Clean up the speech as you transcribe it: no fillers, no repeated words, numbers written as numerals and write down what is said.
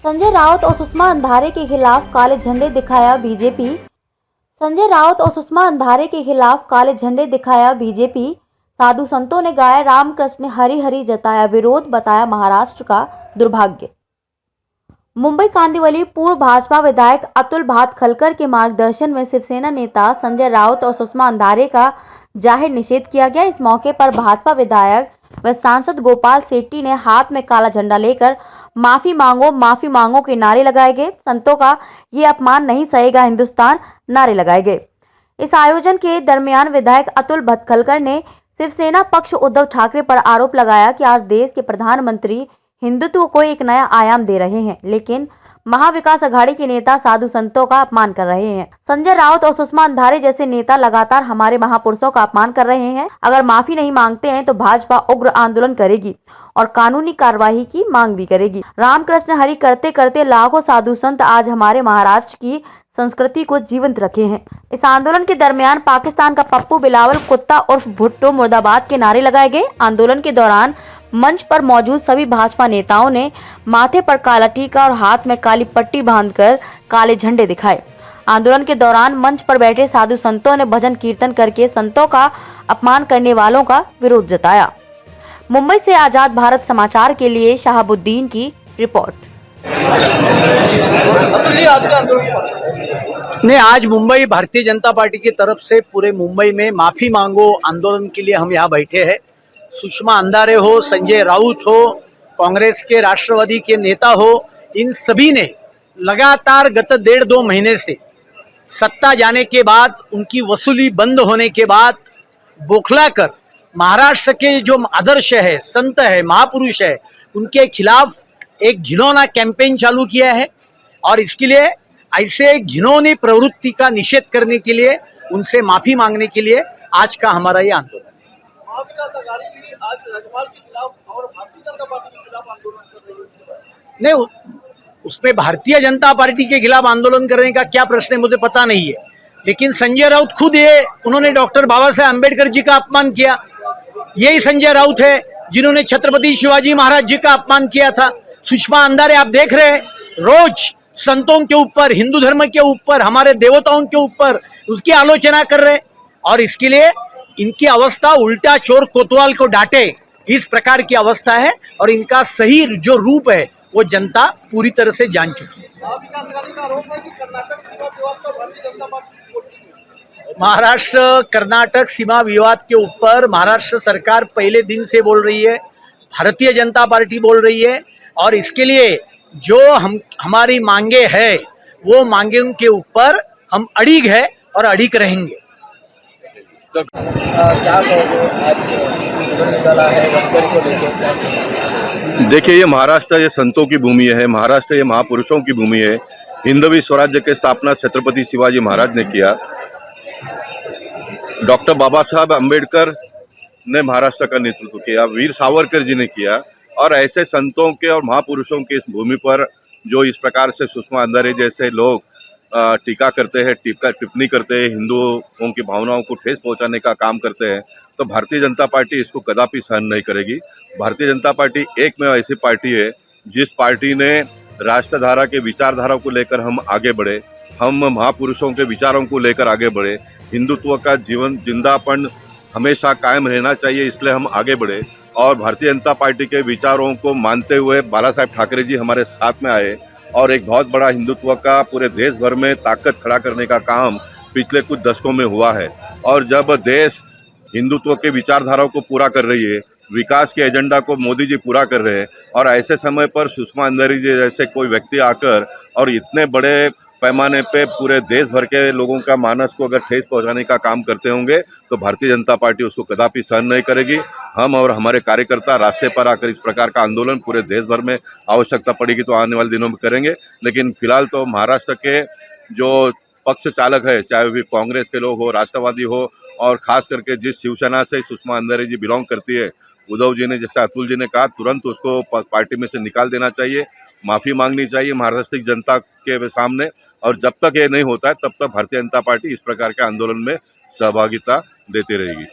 संजय राउत और सुषमा अंधारे के खिलाफ काले झंडे दिखाया बीजेपी। संजय राउत और सुषमा अंधारे के खिलाफ काले झंडे दिखाया बीजेपी। साधु संतों ने गाया रामकृष्ण हरि हरि, जताया विरोध, बताया महाराष्ट्र का दुर्भाग्य। मुंबई कांदिवली पूर्व भाजपा विधायक अतुल भातखलकर के मार्गदर्शन में शिवसेना नेता संजय राउत और सुषमा अंधारे का जाहिर निषेध किया गया। इस मौके पर भाजपा विधायक व सांसद गोपाल सेट्टी ने हाथ में काला झंडा लेकर माफी मांगो के नारे लगाए गए। संतों का ये अपमान नहीं सहेगा हिंदुस्तान नारे लगाए गए। इस आयोजन के दरमियान विधायक अतुल भातखलकर ने शिवसेना पक्ष उद्धव ठाकरे पर आरोप लगाया कि आज देश के प्रधानमंत्री हिंदुत्व को एक नया आयाम दे रहे हैं, लेकिन महाविकास अघाड़ी के नेता साधु संतों का अपमान कर रहे हैं। संजय राउत और सुषमा अंधारे जैसे नेता लगातार हमारे महापुरुषों का अपमान कर रहे हैं। अगर माफी नहीं मांगते हैं तो भाजपा उग्र आंदोलन करेगी और कानूनी कार्रवाई की मांग भी करेगी। रामकृष्ण हरि करते करते लाखों साधु संत आज हमारे महाराष्ट्र की संस्कृति को जीवंत रखे हैं। इस आंदोलन के दरमियान पाकिस्तान का पप्पू बिलावल कुत्ता उर्फ भुट्टो मुर्दाबाद के नारे लगाए गए। आंदोलन के दौरान मंच पर मौजूद सभी भाजपा नेताओं ने माथे पर काला टीका और हाथ में काली पट्टी बांधकर काले झंडे दिखाए। आंदोलन के दौरान मंच पर बैठे साधु संतों ने भजन कीर्तन करके संतों का अपमान करने वालों का विरोध जताया। मुंबई से आजाद भारत समाचार के लिए शहाबुद्दीन की रिपोर्ट। नहीं, आज मुंबई भारतीय जनता पार्टी की तरफ से पूरे मुंबई में माफी मांगो आंदोलन के लिए हम यहाँ बैठे हैं। सुषमा अंधारे हो, संजय राउत हो, कांग्रेस के राष्ट्रवादी के नेता हो, इन सभी ने लगातार गत 1.5-2 महीने से सत्ता जाने के बाद, उनकी वसूली बंद होने के बाद बौखलाकर महाराष्ट्र के जो आदर्श है, संत है, महापुरुष है, उनके खिलाफ एक घिनौना कैंपेन चालू किया है। और इसके लिए ऐसे घिनौनी प्रवृत्ति का निषेध करने के लिए, उनसे माफी मांगने के लिए आज का हमारा ये आंदोलन है। महाविकास अघाड़ी भी आज राज्यपाल के खिलाफ और भारतीय जनता पार्टी के खिलाफ आंदोलन कर रही है। नहीं, उसमें भारतीय जनता पार्टी के खिलाफ आंदोलन करने का क्या प्रश्न है मुझे पता नहीं है, लेकिन संजय राउत खुद उन्होंने डॉक्टर बाबा साहेब अम्बेडकर जी का अपमान किया। यही संजय राउत है जिन्होंने छत्रपति शिवाजी महाराज जी का अपमान किया था। सुषमा अंधारे आप देख रहे हैं, रोज संतों के ऊपर, हिंदू धर्म के ऊपर, हमारे देवताओं के ऊपर उसकी आलोचना कर रहे हैं। और इसके लिए इनकी अवस्था उल्टा चोर कोतवाल को डांटे, इस प्रकार की अवस्था है। और इनका सही जो रूप है वो जनता पूरी तरह से जान चुकी है। महाविकास अघाड़ी का आरोप है कि कर्नाटक सीमा विवाद पर भारतीय जनता पार्टी बोलती है। महाराष्ट्र कर्नाटक सीमा विवाद के ऊपर महाराष्ट्र सरकार पहले दिन से बोल रही है, भारतीय जनता पार्टी बोल रही है। और इसके लिए जो हमारी मांगे है, वो मांगे के ऊपर हम अड़िग है और अड़िग रहेंगे। क्या कहोगे, आज निकाला है गडकरी को लेकर? देखिए, ये महाराष्ट्र ये संतों की भूमि है, महाराष्ट्र ये महापुरुषों की भूमि है। हिंदवी स्वराज्य की स्थापना छत्रपति शिवाजी महाराज ने किया। डॉक्टर बाबा साहब अम्बेडकर ने महाराष्ट्र का नेतृत्व किया, वीर सावरकर जी ने किया। और ऐसे संतों के और महापुरुषों की इस भूमि पर जो इस प्रकार से सुषमा अंधारे जैसे लोग टीका करते हैं, टिप्पणी करते हैं, हिंदुओं की भावनाओं को ठेस पहुंचाने का काम करते हैं, तो भारतीय जनता पार्टी इसको कदापि सहन नहीं करेगी। भारतीय जनता पार्टी एकमेव ऐसी पार्टी है जिस पार्टी ने राष्ट्रधारा के विचारधारा को लेकर हम आगे बढ़े, हम महापुरुषों के विचारों को लेकर आगे बढ़े। हिंदुत्व का जीवन जिंदापन हमेशा कायम रहना चाहिए, इसलिए हम आगे बढ़े। और भारतीय जनता पार्टी के विचारों को मानते हुए बाला साहेब ठाकरे जी हमारे साथ में आए और एक बहुत बड़ा हिंदुत्व का पूरे देश भर में ताकत खड़ा करने का काम पिछले कुछ दशकों में हुआ है। और जब देश हिंदुत्व के विचारधाराओं को पूरा कर रही है, विकास के एजेंडा को मोदी जी पूरा कर रहे हैं, और ऐसे समय पर सुषमा अंधारे जी जैसे कोई व्यक्ति आकर और इतने बड़े पैमाने पे पूरे देश भर के लोगों का मानस को अगर ठेस पहुंचाने का काम करते होंगे, तो भारतीय जनता पार्टी उसको कदापि सहन नहीं करेगी। हम और हमारे कार्यकर्ता रास्ते पर आकर इस प्रकार का आंदोलन पूरे देश भर में आवश्यकता पड़ेगी तो आने वाले दिनों में करेंगे। लेकिन फिलहाल तो महाराष्ट्र के जो पक्ष चालक है, चाहे भी कांग्रेस के लोग हो, राष्ट्रवादी हो, और खास करके जिस शिवसेना से सुषमा अंधारे जी बिलोंग करती है, उद्धव जी ने, जैसे अतुल जी ने कहा, तुरंत उसको पार्टी में से निकाल देना चाहिए, माफ़ी मांगनी चाहिए महाराष्ट्र की जनता के सामने। और जब तक ये नहीं होता है, तब तक भारतीय जनता पार्टी इस प्रकार के आंदोलन में सहभागिता देती रहेगी।